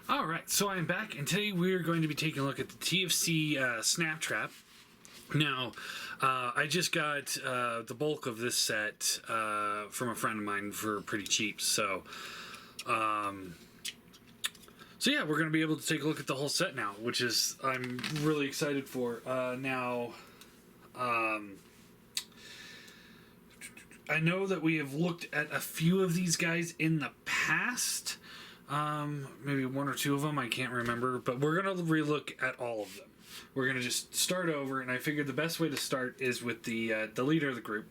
All right, so I'm back, and today we're going to be taking a look at the TFC Snaptrap. Now, I just got the bulk of this set from a friend of mine for pretty cheap, so yeah, we're going to be able to take a look at the whole set now, which is I'm really excited for. I know that we have looked at a few of these guys in the past. Maybe one or two of them, I can't remember, but we're going to relook at all of them. We're going to just start over, and I figured the best way to start is with the leader of the group,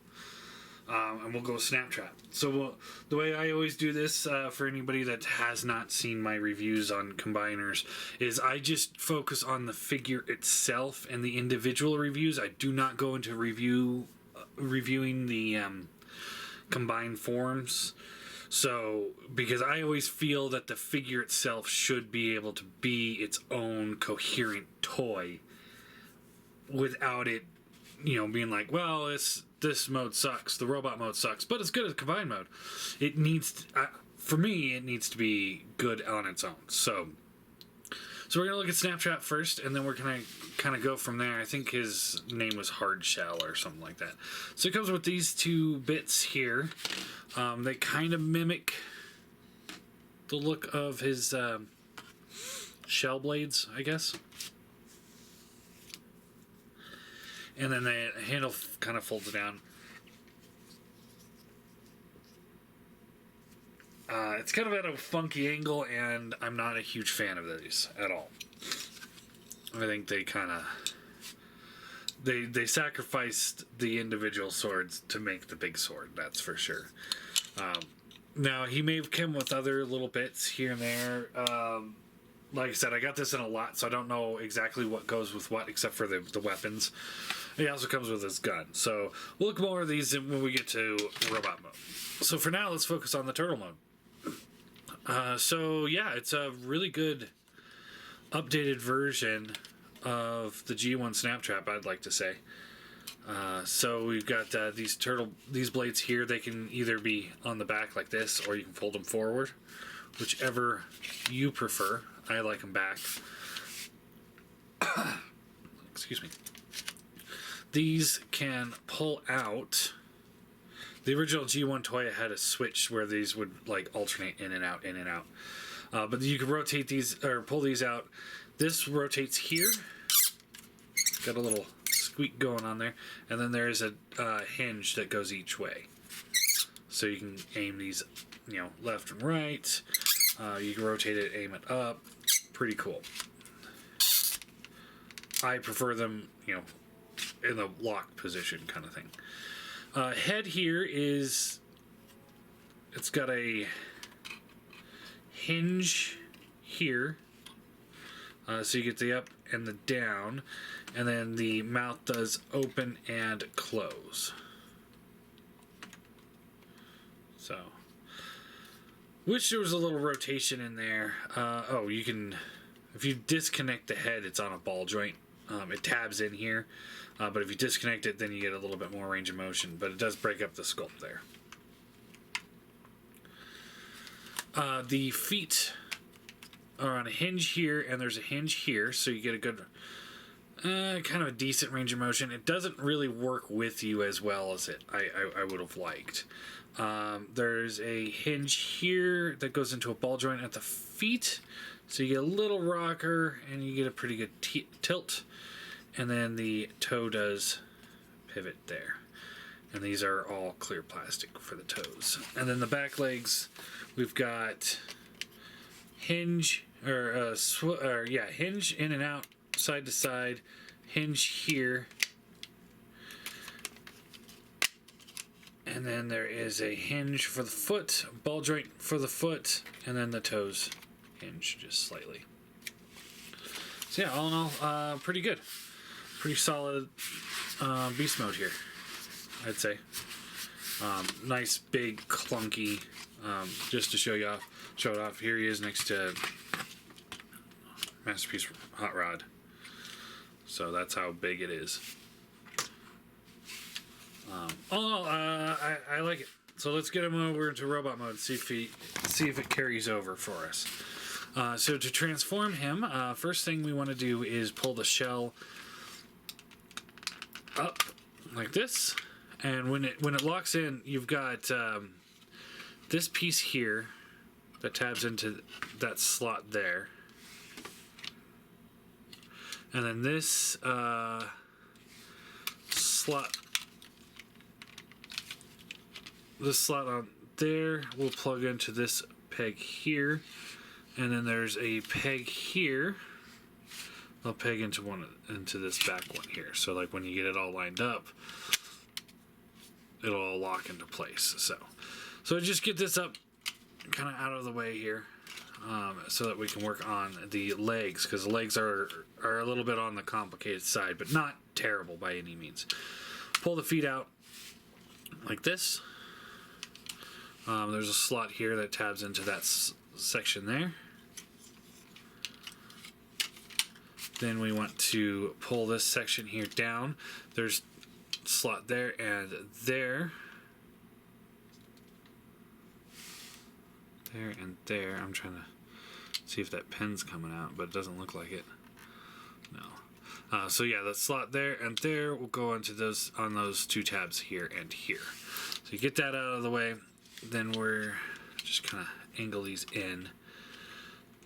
and we'll go Snaptrap. So the way I always do this, for anybody that has not seen my reviews on combiners, is I just focus on the figure itself and the individual reviews. I do not go into reviewing the combined forms. So, because I always feel that the figure itself should be able to be its own coherent toy without it, being like, well, this mode sucks, the robot mode sucks, but it's good as combined mode. It needs, for me, it needs to be good on its own. So we're going to look at Snaptrap first, and then we're going to kind of go from there. I think his name was Hardshell or something like that. So it comes with these two bits here. They kind of mimic the look of his shell blades, I guess. And then the handle kind of folds down. It's kind of at a funky angle, and I'm not a huge fan of these at all. I think they kind of... They sacrificed the individual swords to make the big sword, that's for sure. Now, he may have come with other little bits here and there. Like I said, I got this in a lot, so I don't know exactly what goes with what, except for the weapons. He also comes with his gun. So we'll look more at these when we get to robot mode. So for now, let's focus on the turtle mode. So yeah, it's a really good updated version of the G1 Snaptrap, I'd like to say. So we've got these blades here. They can either be on the back like this, or you can fold them forward, whichever you prefer. I like them back. Excuse me. These can pull out. The original G1 toy had a switch where these would like alternate in and out, in and out. But you can rotate these or pull these out. This rotates here. Got a little squeak going on there, and then there is a hinge that goes each way. So you can aim these, left and right. You can rotate it, aim it up. Pretty cool. I prefer them, in the lock position kind of thing. Head here it's got a hinge here. So you get the up and the down, and then the mouth does open and close. So, which there was a little rotation in there. You can, if you disconnect the head, it's on a ball joint. It tabs in here, but if you disconnect it, then you get a little bit more range of motion, but it does break up the sculpt there. The feet are on a hinge here, and there's a hinge here, so you get a good, kind of a decent range of motion. It doesn't really work with you as well as I would have liked. There's a hinge here that goes into a ball joint at the feet, so you get a little rocker, and you get a pretty good tilt, and then the toe does pivot there. And these are all clear plastic for the toes. And then the back legs, we've got hinge hinge in and out, side to side, hinge here, and then there is a hinge for the foot, ball joint for the foot, and then the toes hinge just slightly. So yeah, all in all, pretty good, pretty solid beast mode here, I'd say. Nice big clunky, just to show it off. Here he is next to Masterpiece Hot Rod. So that's how big it is. I like it. So let's get him over into robot mode. See if it carries over for us. So to transform him, first thing we want to do is pull the shell up like this, and when it locks in, you've got this piece here that tabs into that slot there, and then this slot on there will plug into this peg here, and then there's a peg here. I'll peg into this back one here. So like when you get it all lined up, it'll all lock into place. So just get this up kind of out of the way here, so that we can work on the legs, because the legs are a little bit on the complicated side, but not terrible by any means. Pull the feet out like this. There's a slot here that tabs into that section there. Then we want to pull this section here down. There's a slot there and there. There and there. I'm trying to see if that pen's coming out, but it doesn't look like it. No. So yeah, the slot there and there will go into those on those two tabs here and here. So you get that out of the way. Then we're just kind of angle these in,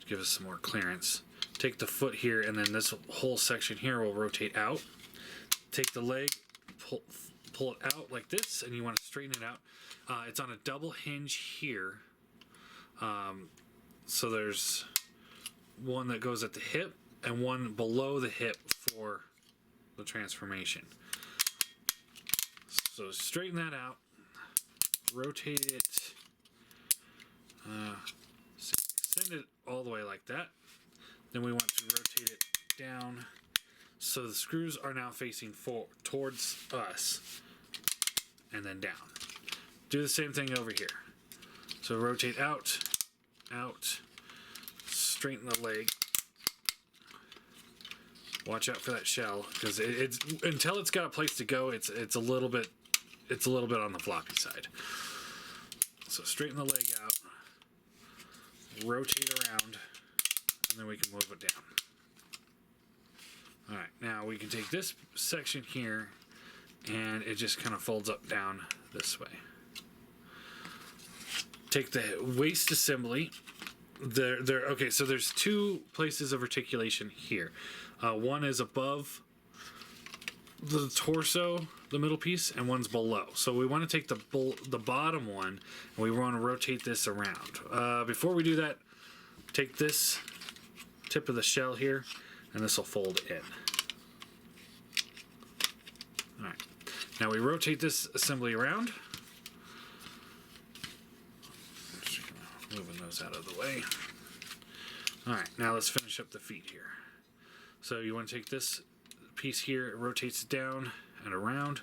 give us some more clearance. Take the foot here, and then this whole section here will rotate out. Take the leg, pull it out like this, and you want to straighten it out. It's on a double hinge here. So there's one that goes at the hip and one below the hip for the transformation. So straighten that out. Rotate it, send it all the way like that. Then we want to rotate it down so the screws are now facing towards us, and then down. Do the same thing over here. So rotate out, straighten the leg. Watch out for that shell, because it's until it's got a place to go, it's a little bit on the floppy side. So straighten the leg out, rotate around, and then we can move it down. Alright, now we can take this section here, and it just kind of folds up down this way. Take the waist assembly. Okay, so there's two places of articulation here. One is above the torso, the middle piece, and one's below. So we want to take the bottom one, and we want to rotate this around. Before we do that, take this tip of the shell here, and this will fold in. Alright, now we rotate this assembly around. Moving those out of the way. Alright, now let's finish up the feet here. So you want to take this piece here, it rotates down and around,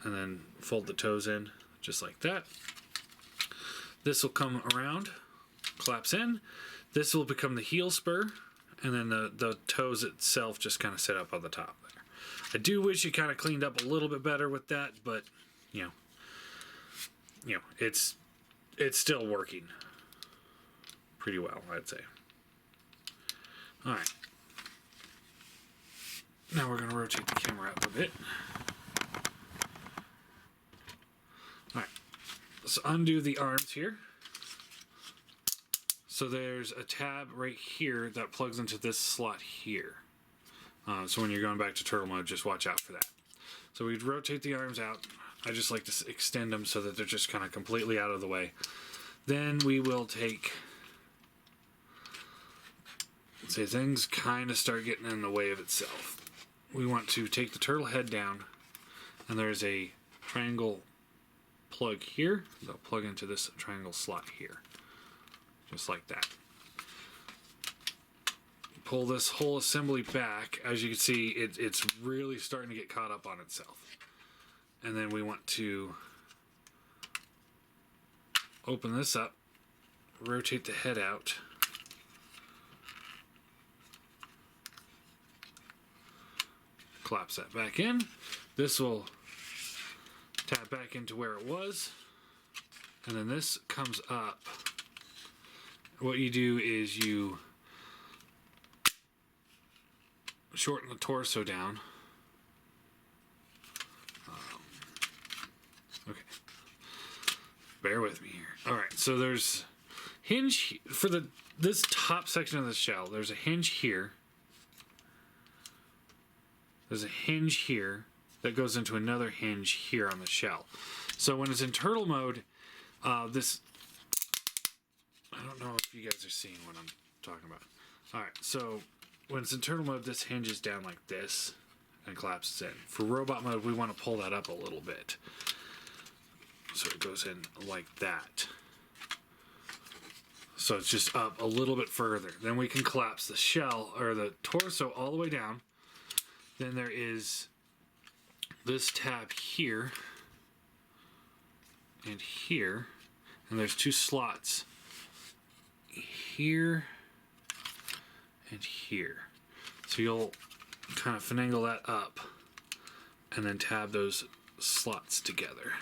and then fold the toes in just like that. This will come around, collapse in. This will become the heel spur, and then the toes itself just kind of sit up on the top there. I do wish you kind of cleaned up a little bit better with that, but you know, it's still working pretty well, I'd say. All right. Now we're going to rotate the camera up a bit. Alright, so undo the arms here. So there's a tab right here that plugs into this slot here. So when you're going back to turtle mode, just watch out for that. So we'd rotate the arms out. I just like to extend them so that they're just kind of completely out of the way. Then we will take... say things kind of start getting in the way of itself. We want to take the turtle head down, and there's a triangle plug here. They'll plug into this triangle slot here, just like that. Pull this whole assembly back. As you can see, it's really starting to get caught up on itself. And then we want to open this up, rotate the head out, collapse that back in. This will tap back into where it was, and then this comes up what you do is you shorten the torso down. Okay. Bear with me here. All right, so there's hinge for this top section of the shell. There's a hinge here. There's a hinge here that goes into another hinge here on the shell. So when it's in turtle mode, this, I don't know if you guys are seeing what I'm talking about. All right, so when it's in turtle mode, this hinges down like this and collapses in. For robot mode, we want to pull that up a little bit. So it goes in like that. So it's just up a little bit further. Then we can collapse the shell or the torso all the way down. Then there is this tab here and here. And there's two slots here and here. So you'll kind of finagle that up and then tab those slots together.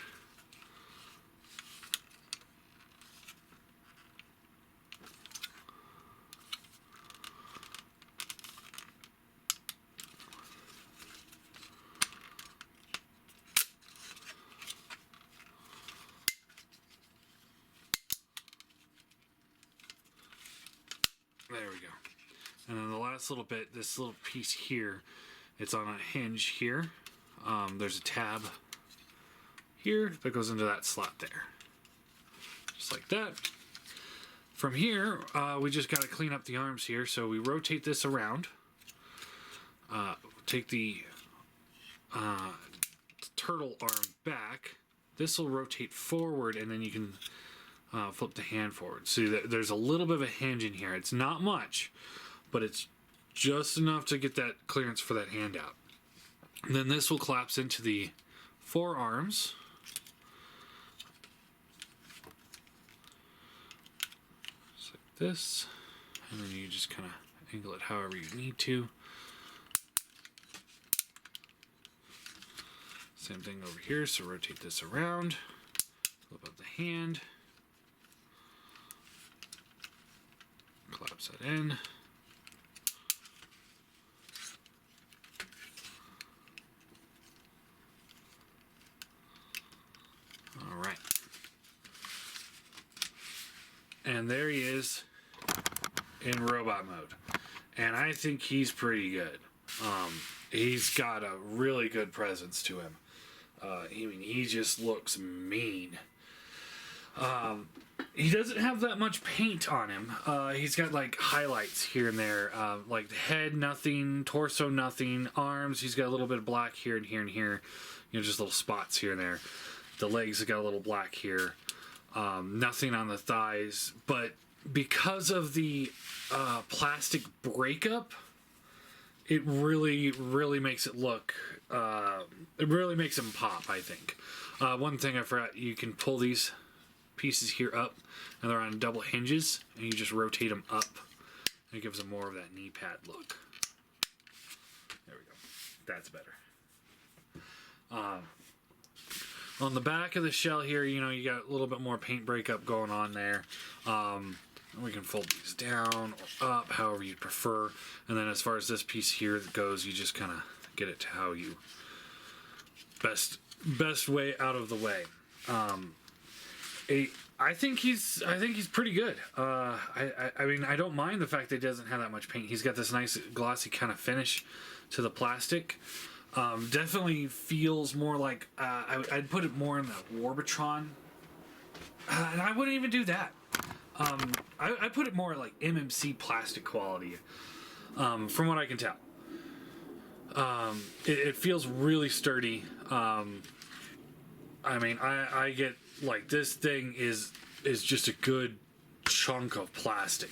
There we go. And then the last little bit, this little piece here, it's on a hinge here. There's a tab here that goes into that slot there. Just like that. From here, we just got to clean up the arms here. So we rotate this around. Take the turtle arm back. This will rotate forward, and then you can flip the hand forward. See, there's a little bit of a hinge in here. It's not much, but it's just enough to get that clearance for that hand out. And then this will collapse into the forearms. Just like this. And then you just kind of angle it however you need to. Same thing over here, so rotate this around. Flip up the hand. Collapse that in. All right. And there he is in robot mode. And I think he's pretty good. He's got a really good presence to him. I mean, he just looks mean. He doesn't have that much paint on him. He's got like highlights here and there, like the head, nothing, torso, nothing, arms. He's got a little bit of black here and here and here, you know, just little spots here and there. The legs have got a little black here. Nothing on the thighs, but because of the plastic breakup, it really makes it look. It really makes him pop, I think. One thing I forgot: you can pull these pieces here up, and they're on double hinges, and you just rotate them up, and it gives them more of that knee pad look. There we go. That's better. On the back of the shell here, you know, you got a little bit more paint breakup going on there. We can fold these down or up, however you prefer. And then as far as this piece here goes, you just kind of get it to how you best way out of the way. I think he's pretty good. I mean, I don't mind the fact that he doesn't have that much paint. He's got this nice glossy kind of finish to the plastic. Definitely feels more like I'd put it more in the Warbitron, and I wouldn't even do that. I put it more like MMC plastic quality, from what I can tell. It feels really sturdy. I mean, I get like this thing is just a good chunk of plastic.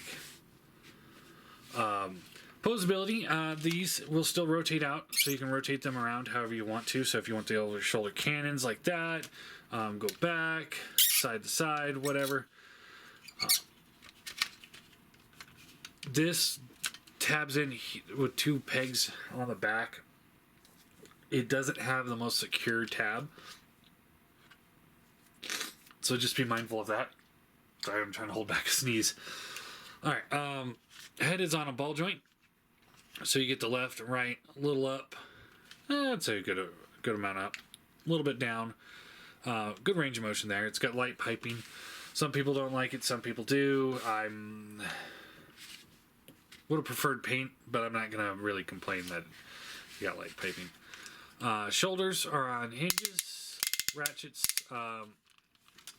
Posability, these will still rotate out, so you can rotate them around however you want to. So if you want the over shoulder cannons like that, go back, side to side, whatever. This tabs in with two pegs on the back. It doesn't have the most secure tab, so just be mindful of that. Sorry, I'm trying to hold back a sneeze. All right. Head is on a ball joint, so you get the left and right, a little up. I'd say a good amount up, a little bit down. Good range of motion there. It's got light piping. Some people don't like it. Some people do. Would have preferred paint, but I'm not gonna really complain that you got light piping. Shoulders are on hinges, ratchets.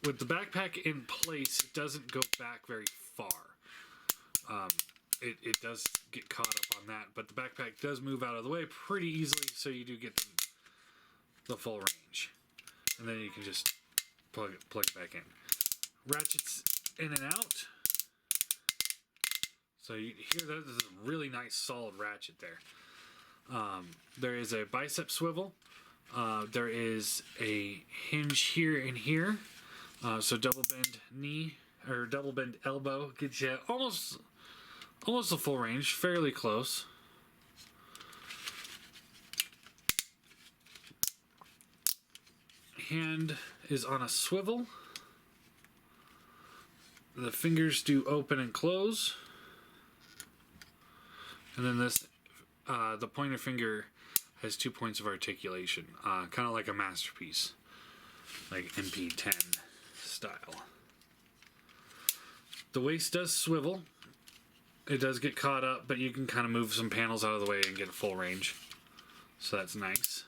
With the backpack in place, it doesn't go back very far. It does get caught up on that, but the backpack does move out of the way pretty easily, so you do get the full range. And then you can just plug it back in. Ratchets in and out. So you hear that this is a really nice solid ratchet there. There is a bicep swivel. There is a hinge here and here. So double bend knee or double bend elbow gets you almost the full range, fairly close. Hand is on a swivel. The fingers do open and close. And then this, the pointer finger has 2 points of articulation, kind of like a masterpiece, like MP10 style. The waist does swivel. It does get caught up, but you can kind of move some panels out of the way and get a full range. So that's nice.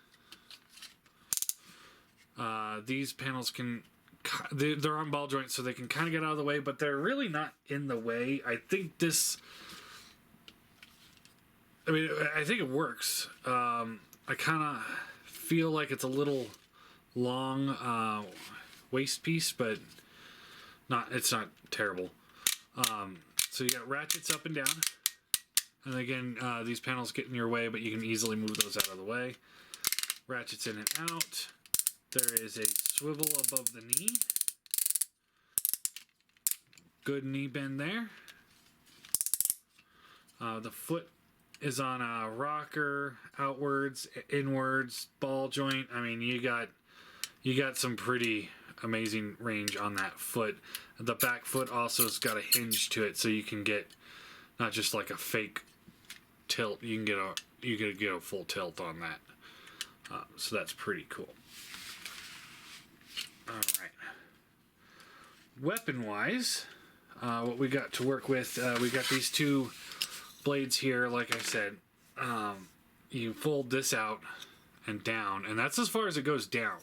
These panels they're on ball joints, so they can kind of get out of the way, but they're really not in the way. I think it works. I kind of feel like it's a little long waist piece, but it's not terrible. So you got ratchets up and down. And again, these panels get in your way, but you can easily move those out of the way. Ratchets in and out. There is a swivel above the knee. Good knee bend there. The foot is on a rocker, outwards, inwards, ball joint. I mean, you got some pretty amazing range on that foot. The back foot also has got a hinge to it, so you can get not just like a fake tilt. You can get a full tilt on that. So that's pretty cool. All right. Weapon-wise, what we got to work with, we got these two blades here. Like I said, you fold this out and down, and that's as far as it goes down.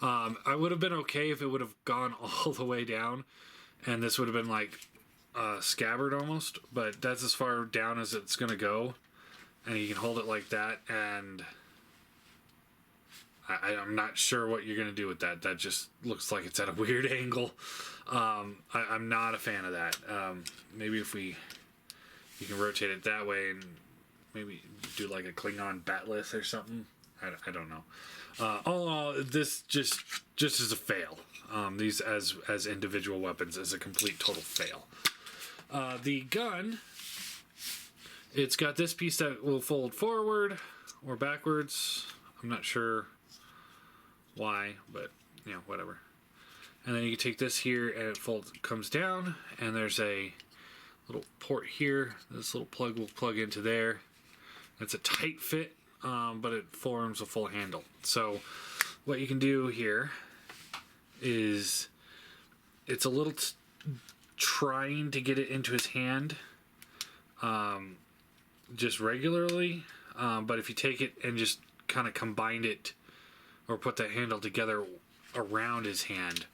I would have been okay if it would have gone all the way down, and this would have been like scabbard almost, but that's as far down as it's going to go, and you can hold it like that, and I'm not sure what you're going to do with that. That just looks like it's at a weird angle. I'm not a fan of that. Maybe if you can rotate it that way and maybe do like a Klingon batless or something. I don't know. All in all, this just is a fail. These as individual weapons is a complete total fail. The gun, it's got this piece that will fold forward or backwards. I'm not sure why, but whatever. And then you can take this here and it comes down, and there's a little port here. This little plug will plug into there. It's a tight fit, but it forms a full handle. So what you can do here is it's a little trying to get it into his hand just regularly, but if you take it and just kind of combine it or put that handle together around his hand,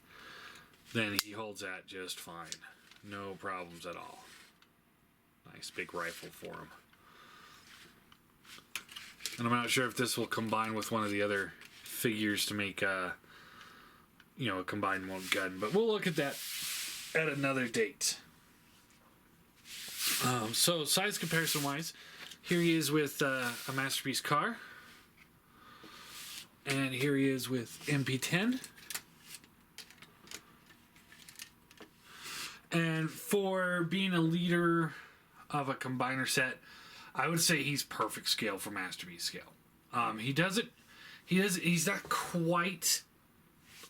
then he holds that just fine. No problems at all. Nice big rifle for him. And I'm not sure if this will combine with one of the other figures to make a combined one gun, but we'll look at that at another date. So size comparison wise, here he is with a Masterpiece car. And here he is with MP10. And for being a leader of a combiner set, I would say he's perfect scale for Masterpiece scale. He's not quite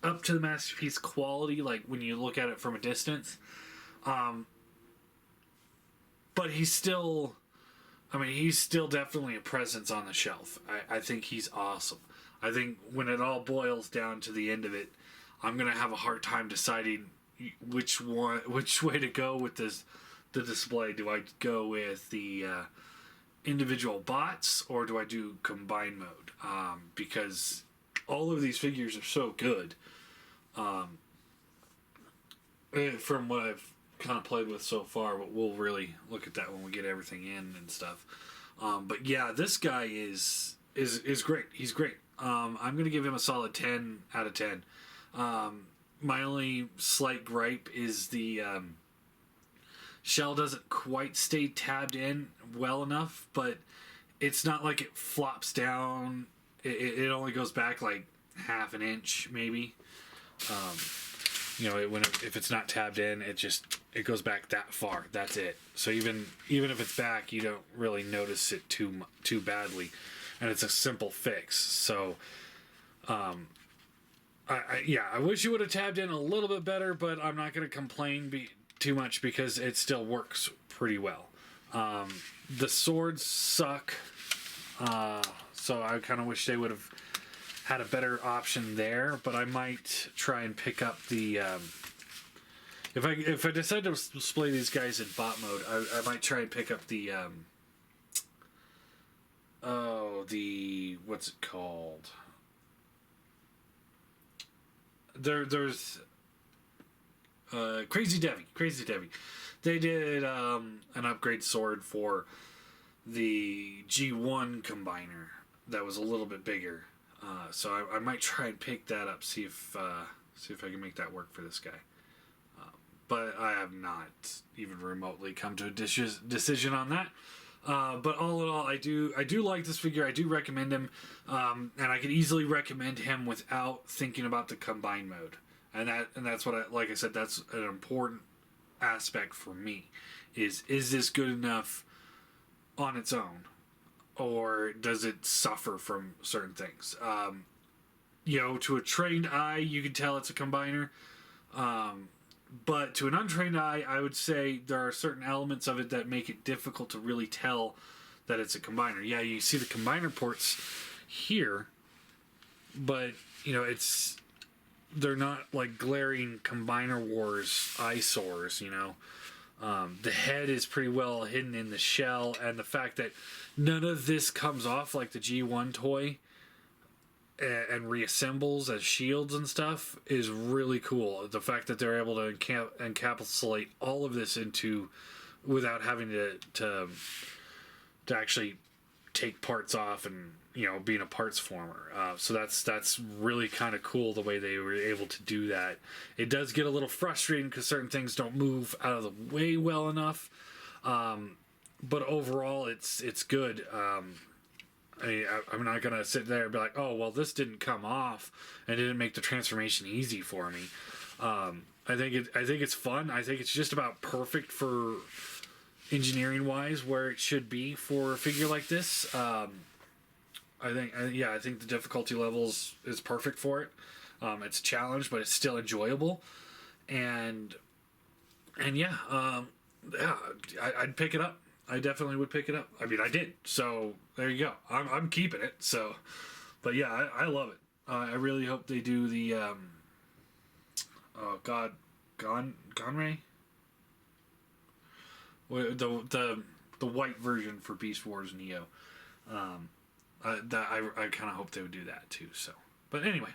up to the Masterpiece quality, like when you look at it from a distance. but he's still, I mean, he's still definitely a presence on the shelf. I think he's awesome. I think when it all boils down to the end of it, I'm gonna have a hard time deciding which way to go with the display. Do I go with the individual bots, or do I do combine mode? Because all of these figures are so good. From what I've kind of played with so far, but we'll really look at that when we get everything in and stuff. But yeah, this guy is great. He's great. I'm gonna give him a solid 10 out of 10. My only slight gripe is the shell doesn't quite stay tabbed in well enough, but it's not like it flops down. It only goes back like half an inch, maybe. If it's not tabbed in, it goes back that far. That's it. So even if it's back, you don't really notice it too badly, and it's a simple fix. So, I wish you would have tabbed in a little bit better, but I'm not going to complain too much because it still works pretty well. The swords suck, so I kind of wish they would have had a better option there, but I might try and pick up the if I decide to display these guys in bot mode, I might try and pick up the what's it called? There's Crazy Debbie. They did an upgrade sword for the G1 combiner that was a little bit bigger. So I might try and pick that up, see if I can make that work for this guy. But I have not even remotely come to a decision on that. But all in all, I do like this figure. I do recommend him, and I could easily recommend him without thinking about the combine mode. And that's what like I said, that's an important aspect for me. Is this good enough on its own, or does it suffer from certain things? To a trained eye, you can tell it's a combiner. But to an untrained eye, I would say there are certain elements of it that make it difficult to really tell that it's a combiner. Yeah, you see the combiner ports here, but they're not like glaring Combiner Wars eyesores. The head is pretty well hidden in the shell, and the fact that none of this comes off like the G1 toy and reassembles as shields and stuff is really cool. The fact that they're able to encapsulate all of this into without having to actually take parts off and being a parts former. So that's really kind of cool the way they were able to do that. It does get a little frustrating because certain things don't move out of the way well enough. But overall, it's good. I'm not gonna sit there and be like, oh well, this didn't come off and didn't make the transformation easy for me. I think it's fun. I think it's just about perfect for engineering wise where it should be for a figure like this. I think the difficulty levels is perfect for it. It's a challenge, but it's still enjoyable, and I'd pick it up. I definitely would pick it up. I mean, I did. So there you go. I'm keeping it. So, but yeah, I love it. I really hope they do the Gonray. The white version for Beast Wars Neo. I kind of hope they would do that too. So, but anyway,